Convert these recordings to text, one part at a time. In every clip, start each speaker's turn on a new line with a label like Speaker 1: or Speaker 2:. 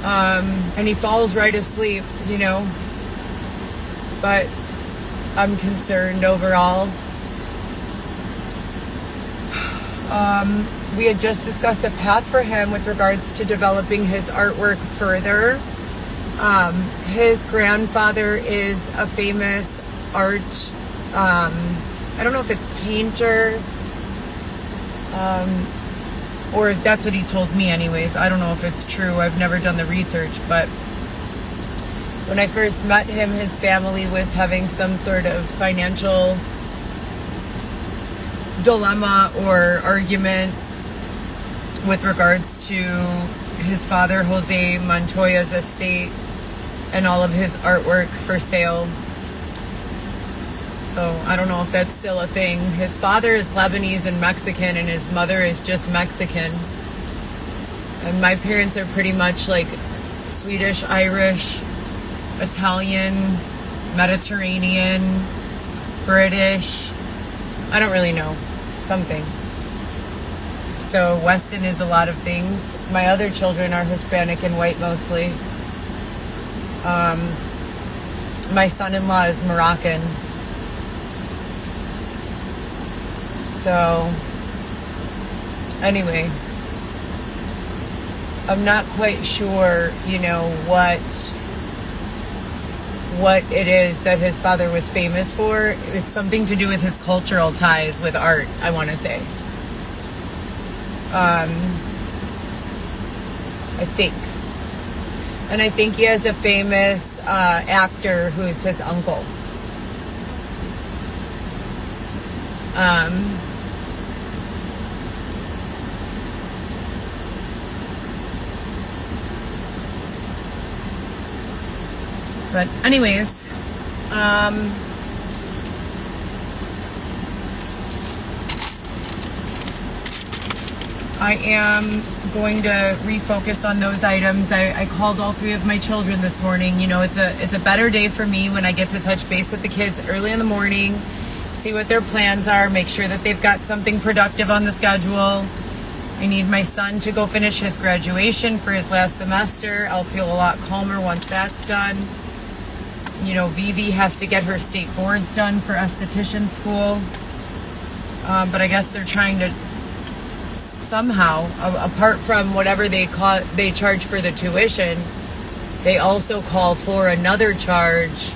Speaker 1: And he falls right asleep, but I'm concerned overall. We had just discussed a path for him with regards to developing his artwork further. His grandfather is a famous art, I don't know if it's painter, or that's what he told me anyways. I don't know if it's true. I've never done the research, but when I first met him, his family was having some sort of financial dilemma or argument with regards to his father, Jose Montoya's estate and all of his artwork for sale. So I don't know if that's still a thing. His father is Lebanese and Mexican, and his mother is just Mexican. And my parents are pretty much like Swedish, Irish, Italian, Mediterranean, British. I don't really know. Something. So Weston is a lot of things. My other children are Hispanic and white mostly. My son-in-law is Moroccan. So, anyway, I'm not quite sure, what it is that his father was famous for. It's something to do with his cultural ties with art, I want to say. I think. And I think he has a famous actor who's his uncle. But anyways, I am going to refocus on those items. I called all three of my children this morning. It's a better day for me when I get to touch base with the kids early in the morning, see what their plans are, make sure that they've got something productive on the schedule. I need my son to go finish his graduation for his last semester. I'll feel a lot calmer once that's done. Vivi has to get her state boards done for esthetician school. But I guess they're trying to somehow, apart from whatever they charge for the tuition, they also call for another charge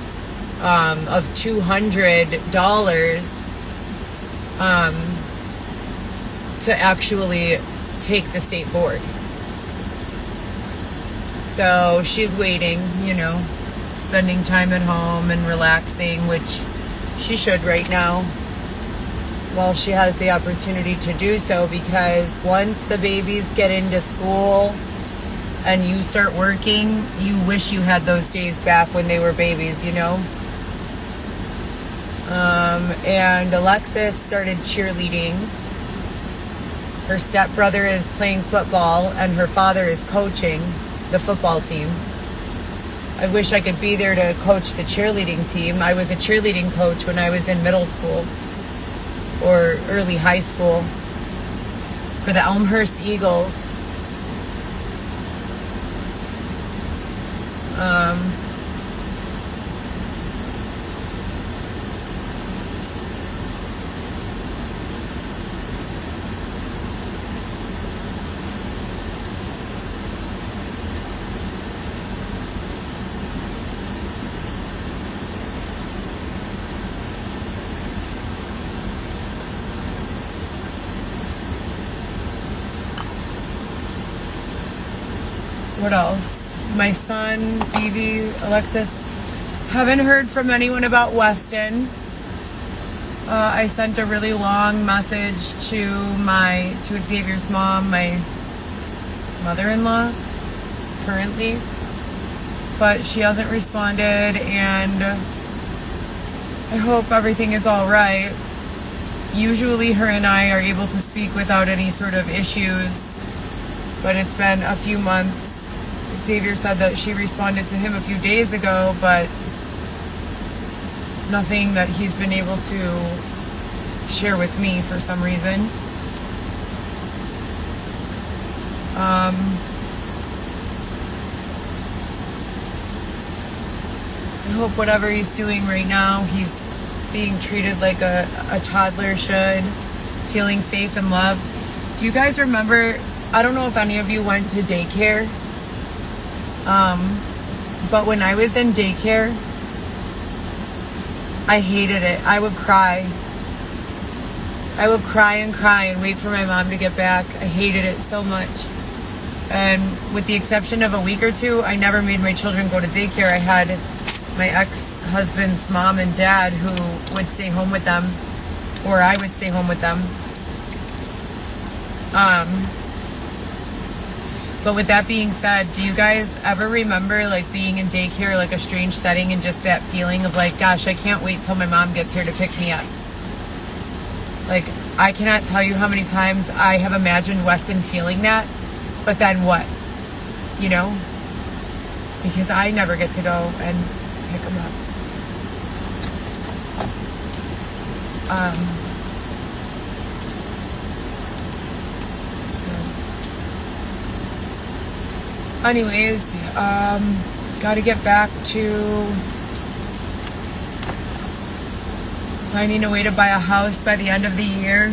Speaker 1: of $200 to actually take the state board. So she's waiting, spending time at home and relaxing, which she should right now while she has the opportunity to do so, because once the babies get into school and you start working, you wish you had those days back when they were babies, and Alexis started cheerleading. Her stepbrother is playing football and her father is coaching the football team. I wish I could be there to coach the cheerleading team. I was a cheerleading coach when I was in middle school or early high school for the Elmhurst Eagles. What else? My son, Vivi, Alexis, haven't heard from anyone about Weston. I sent a really long message to Xavier's mom, my mother-in-law, currently, but she hasn't responded, and I hope everything is all right. Usually her and I are able to speak without any sort of issues, but it's been a few months. Xavier said that she responded to him a few days ago, but nothing that he's been able to share with me for some reason. hope whatever he's doing right now, he's being treated like a toddler should, feeling safe and loved. Do you guys remember, I don't know if any of you went to daycare, but when I was in daycare, I hated it. I would cry. I would cry and wait for my mom to get back. I hated it so much. And with the exception of a week or two, I never made my children go to daycare. I had my ex-husband's mom and dad who would stay home with them, or I would stay home with them. But with that being said, do you guys ever remember like being in daycare, like a strange setting, and just that feeling of like, gosh, I can't wait till my mom gets here to pick me up? Like, I cannot tell you how many times I have imagined Weston feeling that, but then what? You know? Because I never get to go and pick him up. Anyways, gotta get back to finding a way to buy a house by the end of the year.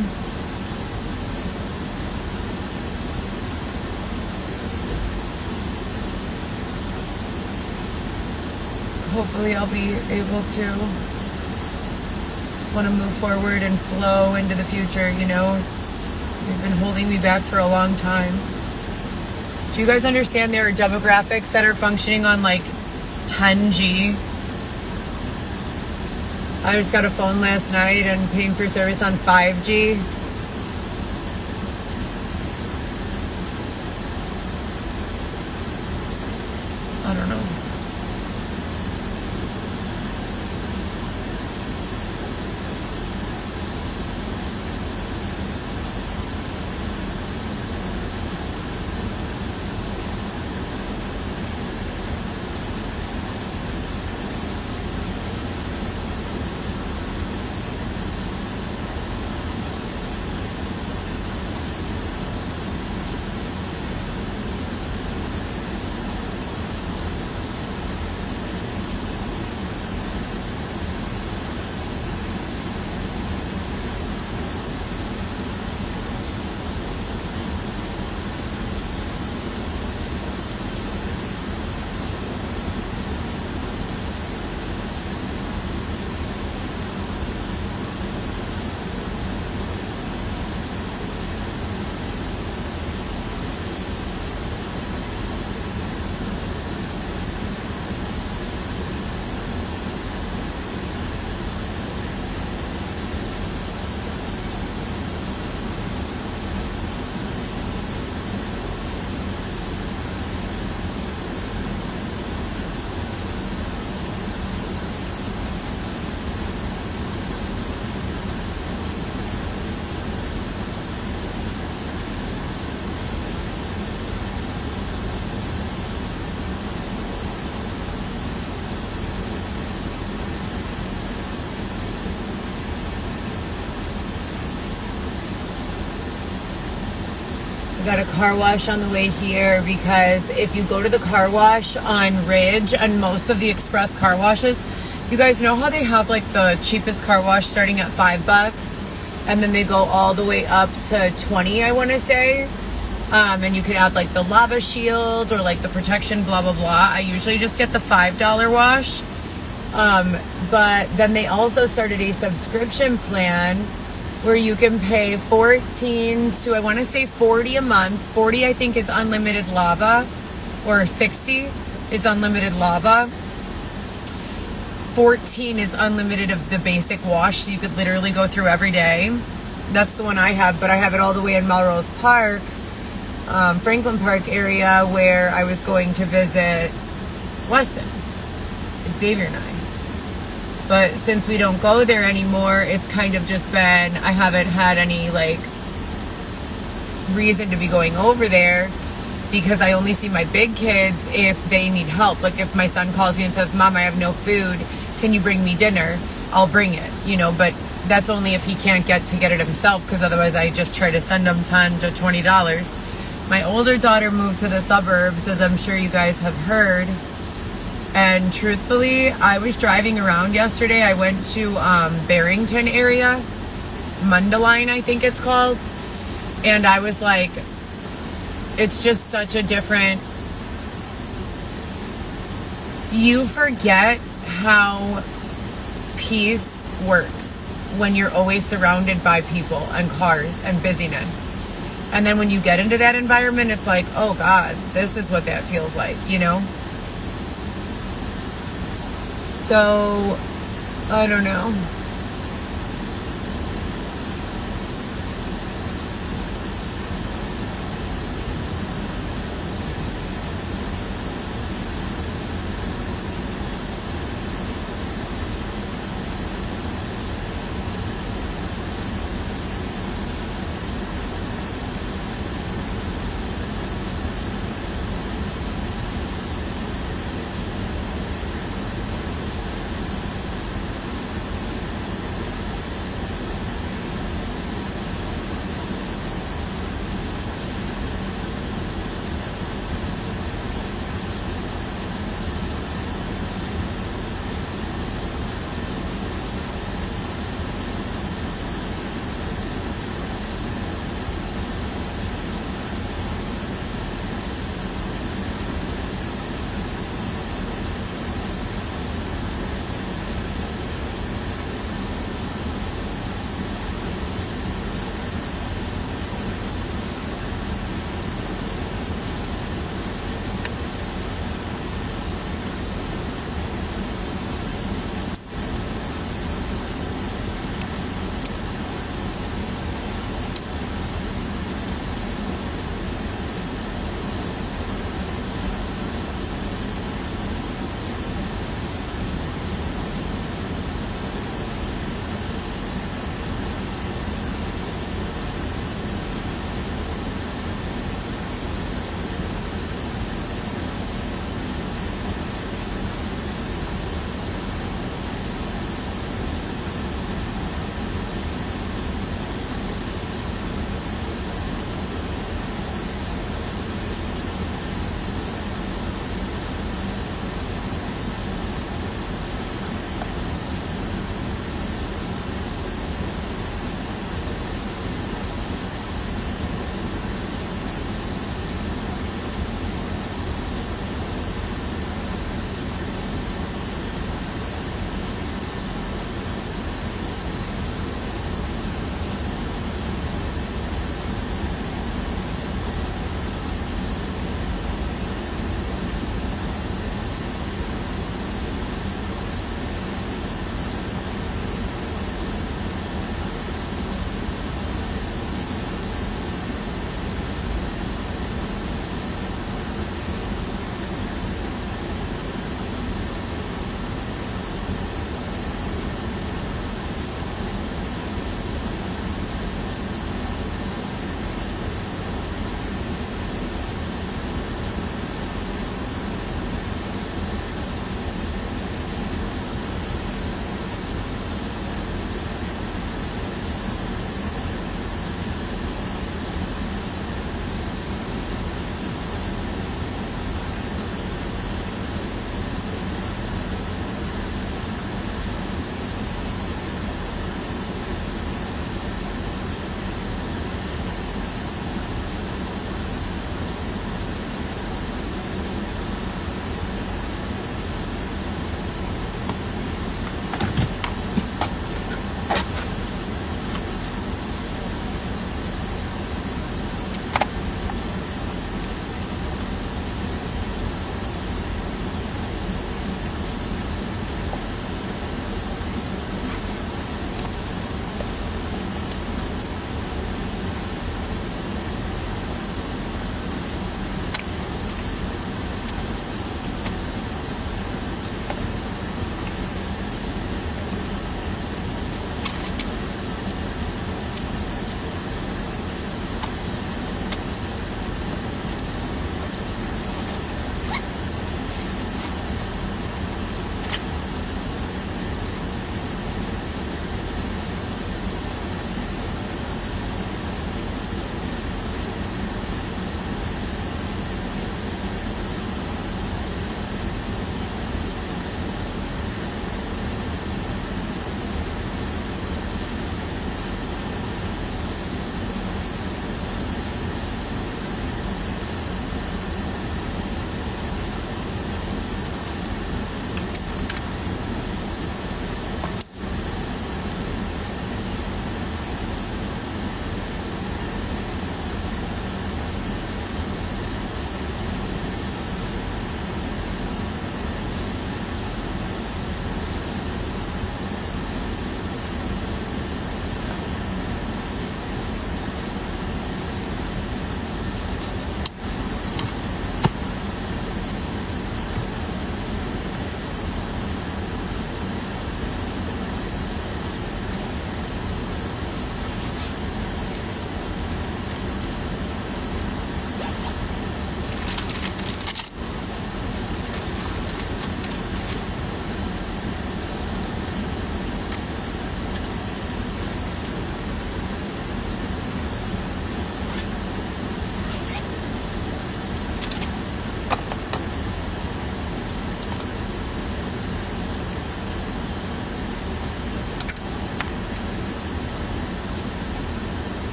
Speaker 1: Hopefully I'll be able to. Just want to move forward and flow into the future, you know. They've been holding me back for a long time. Do you guys understand there are demographics that are functioning on like 10G? I just got a phone last night and paying for service on 5G. I don't know. Got a car wash on the way here, because if you go to the car wash on Ridge and most of the express car washes, you guys know how they have like the cheapest car wash starting at $5 and then they go all the way up to 20, I want to say. And you can add like the lava shield or like the protection, blah, blah, blah. I usually just get the $5 wash. But then they also started a subscription plan where you can pay $14 to, I want to say $40 a month. $40 I think is unlimited lava, or $60 is unlimited lava. $14 is unlimited of the basic wash, so you could literally go through every day. That's the one I have, but I have it all the way in Melrose Park, Franklin Park area, where I was going to visit Weston, Xavier and I. But since we don't go there anymore, it's kind of just been, I haven't had any like reason to be going over there, because I only see my big kids if they need help. Like if my son calls me and says, Mom, I have no food, can you bring me dinner? I'll bring it, you know, but that's only if he can't get it himself, because otherwise I just try to send him $10 to $20. My older daughter moved to the suburbs, as I'm sure you guys have heard. And truthfully, I was driving around yesterday. I went to Barrington area, Mundelein, I think it's called. And I was like, it's just such a different... You forget how peace works when you're always surrounded by people and cars and busyness. And then when you get into that environment, it's like, oh God, this is what that feels like, you know? So, I don't know.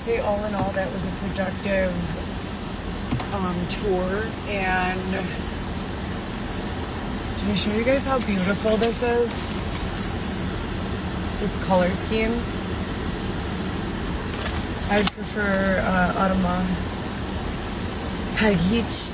Speaker 1: say all in all, that was a productive tour. And can I show you guys how beautiful this is? This color scheme. I'd prefer Automa Pagich.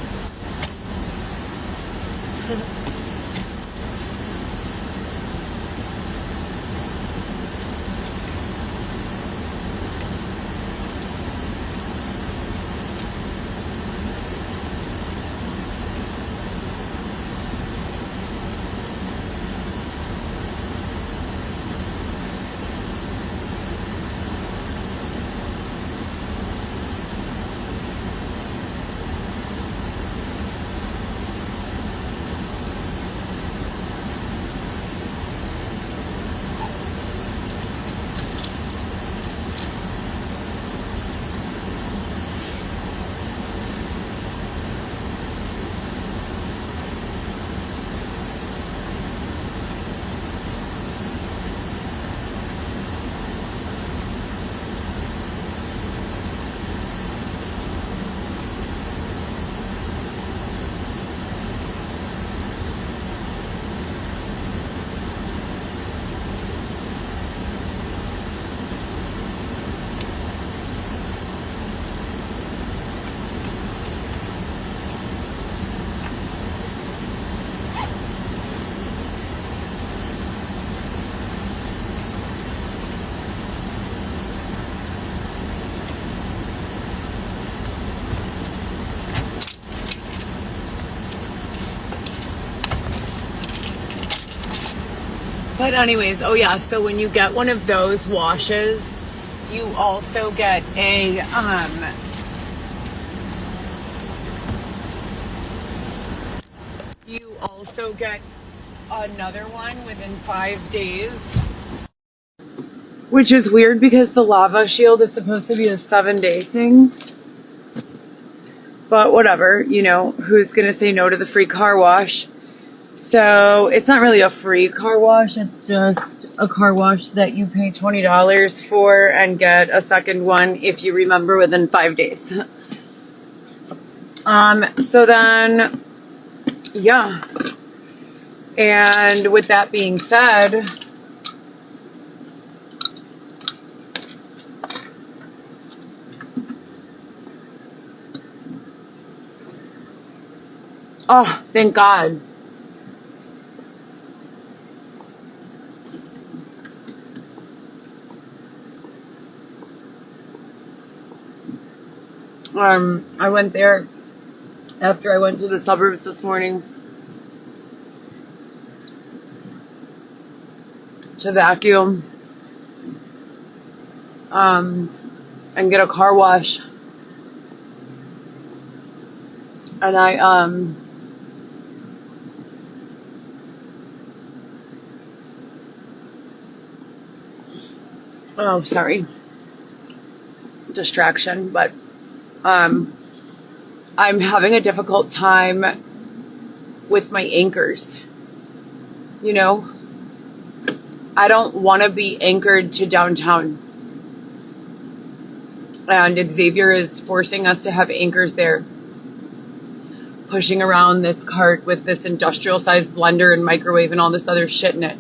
Speaker 1: But anyways, oh yeah, so when you get one of those washes, you also get a another one within 5 days. Which is weird because the lava shield is supposed to be a 7-day thing. But whatever, you know, who's gonna say no to the free car wash? So it's not really a free car wash, it's just a car wash that you pay $20 for and get a second one if you remember within 5 days. So then, yeah. And with that being said, oh, thank God. I went there after I went to the suburbs this morning to vacuum and get a car wash. And I oh, sorry, distraction, but I'm having a difficult time with my anchors. You know, I don't want to be anchored to downtown. And Xavier is forcing us to have anchors there. Pushing around this cart with this industrial sized blender and microwave and all this other shit in it.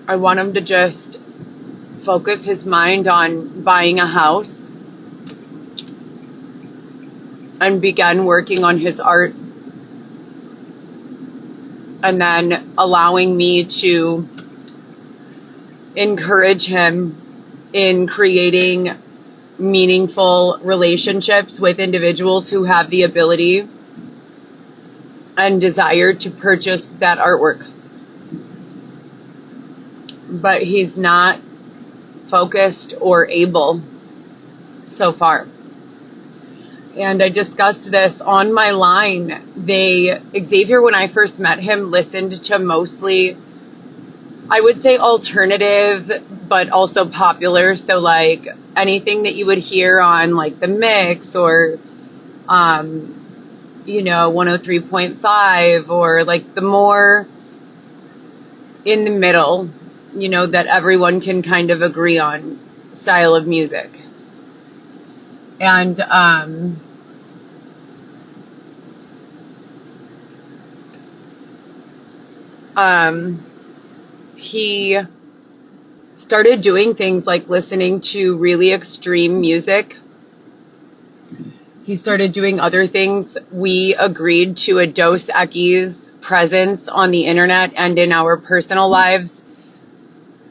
Speaker 1: I want him to just focus his mind on buying a house and begin working on his art, and then allowing me to encourage him in creating meaningful relationships with individuals who have the ability and desire to purchase that artwork. But he's not focused or able so far. And I discussed this on my line. Xavier, when I first met him, listened to mostly, I would say alternative, but also popular. So like anything that you would hear on like The Mix or, 103.5 or like the more in the middle you know, that everyone can kind of agree on style of music. And he started doing things like listening to really extreme music. He started doing other things. We agreed to a Dos Equis presence on the internet and in our personal lives,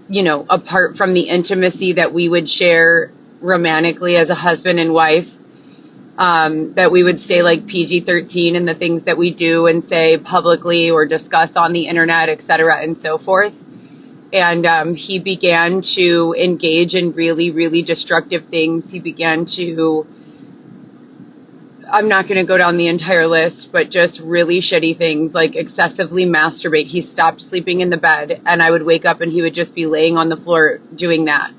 Speaker 1: you know, apart from the intimacy that we would share romantically as a husband and wife, that we would stay like PG-13 in the things that we do and say publicly or discuss on the internet, etc., and so forth. And he began to engage in really, really destructive things. He began to, I'm not going to go down the entire list, but just really shitty things like excessively masturbate. He stopped sleeping in the bed, and I would wake up and he would just be laying on the floor doing that.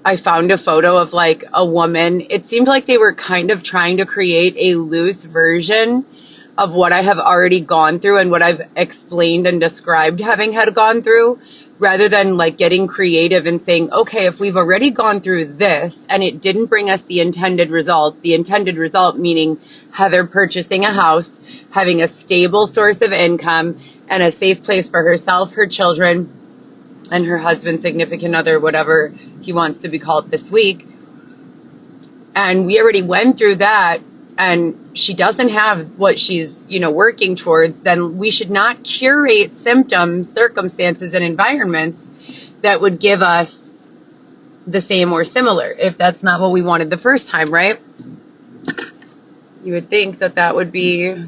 Speaker 1: I found a photo of like a woman. It seemed like they were kind of trying to create a loose version of what I have already gone through and what I've explained and described having had gone through, rather than like getting creative and saying, okay, if we've already gone through this and it didn't bring us the intended result meaning Heather purchasing a house, having a stable source of income and a safe place for herself, her children, and her husband, significant other, whatever he wants to be called this week. And we already went through that, and she doesn't have what she's, you know, working towards, then we should not curate symptoms, circumstances, and environments that would give us the same or similar, if that's not what we wanted the first time, right? You would think that that would be